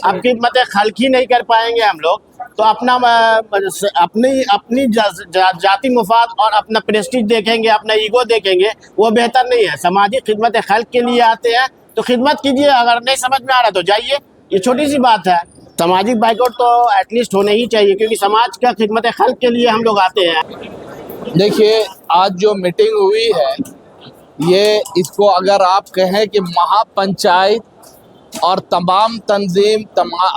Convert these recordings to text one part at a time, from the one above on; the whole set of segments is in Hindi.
अब खिदमत खल्क ही नहीं कर पाएंगे हम लोग, तो अपना अपनी अपनी जाति मुफाद और अपना प्रेस्टीज देखेंगे, अपना ईगो देखेंगे, वो बेहतर नहीं है। समाजी खिदमत खल्क के लिए आते हैं तो खिदमत कीजिए, अगर नहीं समझ में आ रहा तो जाइए, ये छोटी सी बात है। सामाजिक बाइकआउट तो एटलीस्ट होने ही चाहिए, क्योंकि समाज का खिदमत खल्क के लिए हम लोग आते हैं। देखिए, आज जो मीटिंग हुई है, ये इसको अगर आप कहें कि महापंचायत और तमाम तंजीम,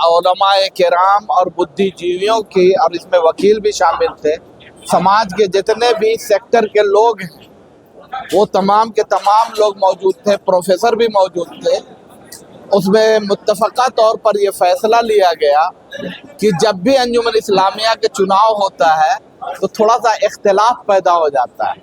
उलमाए किराम और बुद्धिजीवियों की, और इसमें वकील भी शामिल थे, समाज के जितने भी सेक्टर के लोग हैं वो तमाम के तमाम लोग मौजूद थे, प्रोफेसर भी मौजूद थे। उसमें मुत्तफ़क़ा तौर पर यह फैसला लिया गया कि जब भी अंजुमन इस्लामिया के चुनाव होता है तो थोड़ा सा इख्तिलाफ पैदा हो जाता है,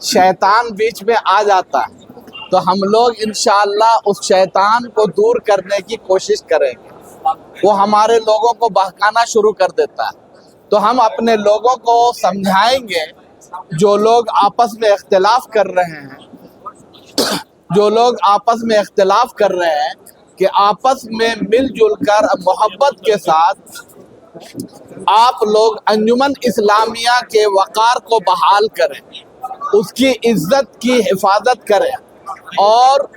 शैतान बीच में आ जाता है, तो हम लोग इंशाअल्लाह उस शैतान को दूर करने की कोशिश करेंगे। वो हमारे लोगों को बहकाना शुरू कर देता है, तो हम अपने लोगों को समझाएंगे, जो लोग आपस में इख्तिलाफ कर रहे हैं, जो लोग आपस में इख्तिलाफ कर रहे हैं, कि आपस में मिलजुल कर मोहब्बत के साथ आप लोग अंजुमन इस्लामिया के वक़ार को बहाल करें, उसकी इज्जत की हिफाजत करें और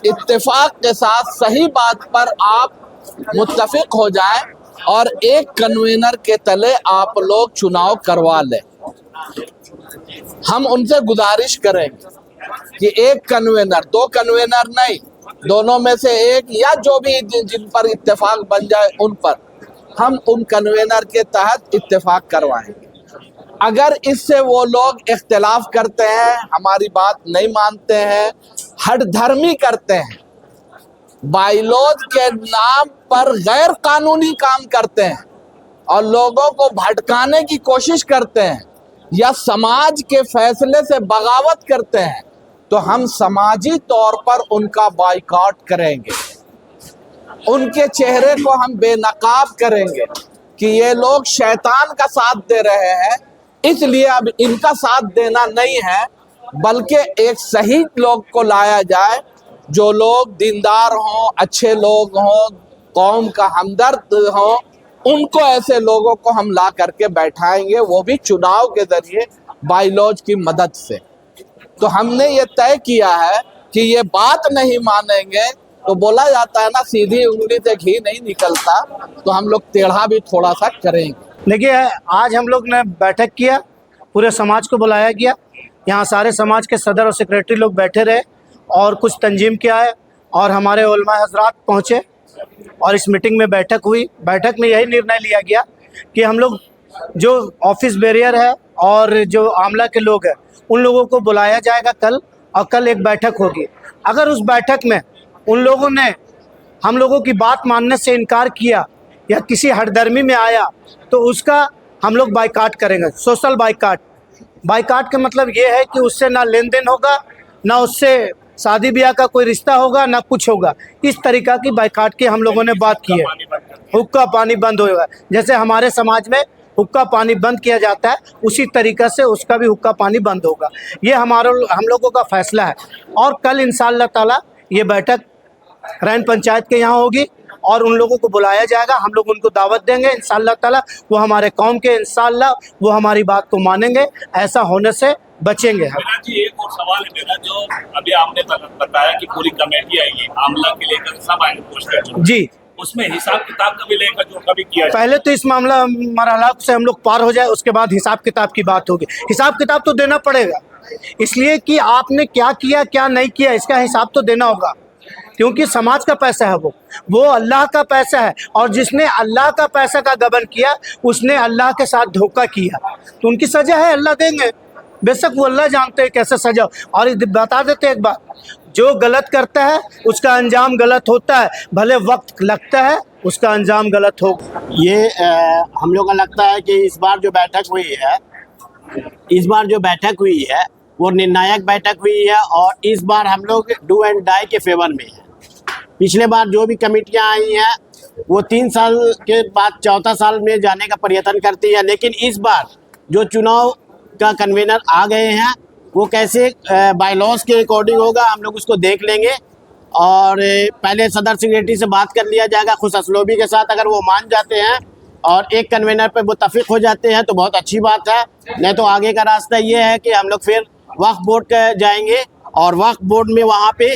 इत्तेफाक के साथ सही बात पर आप मुत्तफिक हो जाएं और एक कन्वीनर के तले आप लोग चुनाव करवा लें। हम उनसे गुजारिश करेंगे कि एक कन्वीनर, दो कन्वीनर नहीं, दोनों में से एक, या जो भी जिन पर इत्तेफाक बन जाए उन पर हम उन कन्वीनर के तहत इत्तेफाक करवाएंगे। अगर इससे वो लोग इख्तिलाफ करते हैं, हमारी बात नहीं मानते हैं, हट धर्मी करते हैं, बाइलॉज के नाम पर गैर कानूनी काम करते हैं और लोगों को भटकाने की कोशिश करते हैं या समाज के फैसले से बगावत करते हैं, तो हम समाजी तौर पर उनका बाइकआउट करेंगे। उनके चेहरे को हम बेनकाब करेंगे कि ये लोग शैतान का साथ दे रहे हैं, इसलिए अब इनका साथ देना नहीं है, बल्कि एक सही लोग को लाया जाए, जो लोग दीनदार हों, अच्छे लोग हों, कौम का हमदर्द हों, उनको, ऐसे लोगों को हम ला करके बैठाएंगे, वो भी चुनाव के जरिए बाइलॉज की मदद से। तो हमने ये तय किया है कि ये बात नहीं मानेंगे, तो बोला जाता है ना, सीधी उंगली से घी नहीं निकलता, तो हम लोग टेढ़ा भी थोड़ा सा करेंगे। देखिए, आज हम लोग ने बैठक किया, पूरे समाज को बुलाया गया, यहाँ सारे समाज के सदर और सेक्रेटरी लोग बैठे रहे और कुछ तंजीम के आए और हमारे उलमा हजरात पहुँचे और इस मीटिंग में बैठक हुई। बैठक में यही निर्णय लिया गया कि हम लोग जो ऑफिस बैरियर है और जो आमला के लोग हैं, उन लोगों को बुलाया जाएगा कल, और कल एक बैठक होगी। अगर उस बैठक में उन लोगों ने हम लोगों की बात मानने से इनकार किया या किसी हठधर्मी में आया, तो उसका हम लोग बाइकाट करेंगे, सोशल बाइकाट। बाइकाट का मतलब ये है कि उससे ना लेन देन होगा, ना उससे शादी ब्याह का कोई रिश्ता होगा, ना कुछ होगा। इस तरीक़ा की बाइकाट की हम लोगों ने बात की है। हुक्का पानी बंद होगा, जैसे हमारे समाज में हुक्का पानी बंद किया जाता है, उसी तरीक़े से उसका भी हुक्का पानी बंद होगा। ये हम लोगों का फ़ैसला है। और कल इंशाअल्लाह ताला ये बैठक रैन पंचायत के यहाँ होगी और उन लोगों को बुलाया जाएगा। हम लोग उनको दावत देंगे इंशाअल्लाह ताला, वो हमारे कौम के, इंशाअल्लाह वो हमारी बात को मानेंगे, ऐसा होने से बचेंगे हम। जी, एक और सवाल है मेरा, जो अभी आपने बताया कि पूरी कमेटी आएगी, आमला के लेकर सब आएंगे पोस्टर जी, उसमें हिसाब किताब कभी लेकर जो कभी किया, पहले तो इस मामला मरहला से हम लोग पार हो जाए, उसके बाद हिसाब किताब की बात होगी। हिसाब किताब तो देना पड़ेगा, इसलिए कि आपने क्या किया क्या नहीं किया, इसका हिसाब तो देना होगा, क्योंकि समाज का पैसा है, वो अल्लाह का पैसा है, और जिसने अल्लाह का पैसा का गबन किया उसने अल्लाह के साथ धोखा किया, तो उनकी सज़ा है, अल्लाह देंगे। बेशक वो अल्लाह जानते हैं कैसे सज़ा। और बता देते एक बात, जो गलत करता है उसका अंजाम गलत होता है, भले वक्त लगता है उसका अंजाम गलत होगा। ये हम लोग का लगता है कि इस बार जो बैठक हुई है वो निर्णायक बैठक हुई है, और इस बार हम लोग डू एंड डाई के फेवर में है। पिछले बार जो भी कमेटियां आई हैं वो 3 साल के बाद चौथा साल में जाने का प्रयत्न करती है, लेकिन इस बार जो चुनाव का कन्वीनर आ गए हैं वो कैसे बायलॉज के अकॉर्डिंग होगा, हम लोग उसको देख लेंगे। और पहले सदर सेक्रेटरी से बात कर लिया जाएगा खुश असलोबी के साथ। अगर वो मान जाते हैं और एक कन्वेनर पे मुत्तफिक हो जाते हैं तो बहुत अच्छी बात है। नहीं तो आगे का रास्ता ये है कि हम लोग फिर वक्फ बोर्ड के जाएंगे और वक्फ बोर्ड में वहाँ पे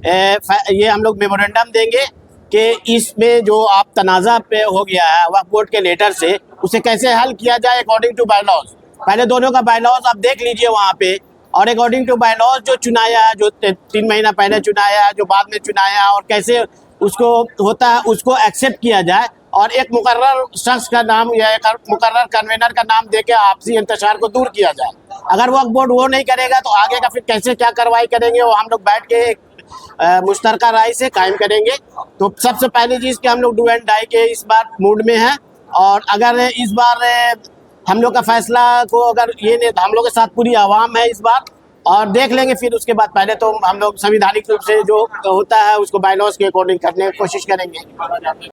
ये हम लोग मेमोरेंडम देंगे कि इसमें जो आप तनाज़ा पे हो गया है वक्फ बोर्ड के लेटर से, उसे कैसे हल किया जाए अकॉर्डिंग टू बाय लॉज। पहले दोनों का बाय लॉज आप देख लीजिए वहाँ पे, और अकॉर्डिंग टू बाय लॉज जो चुनाया है, जो 3 महीना पहले चुनाया है, जो बाद में चुनाया, और कैसे उसको होता है उसको एक्सेप्ट किया जाए, और एक मुकर्रर शख्स का नाम या एक मुकर्रर कन्वेनर का नाम देके आपसी इंतशार को दूर किया जाए। अगर वक्फ बोर्ड वो नहीं करेगा तो आगे का फिर कैसे क्या कार्रवाई करेंगे वो हम लोग बैठ के एक मुश्तरका राय से कायम करेंगे। तो सबसे पहली चीज़ कि हम लोग डू एंड डाई के इस बार मूड में हैं, और अगर इस बार हम लोग का फैसला को अगर ये नहीं, हम लोग के साथ पूरी आवाम है इस बार, और देख लेंगे फिर उसके बाद। पहले तो हम लोग संवैधानिक रूप से जो होता है उसको बाय लॉज के अकॉर्डिंग करने की कोशिश करेंगे।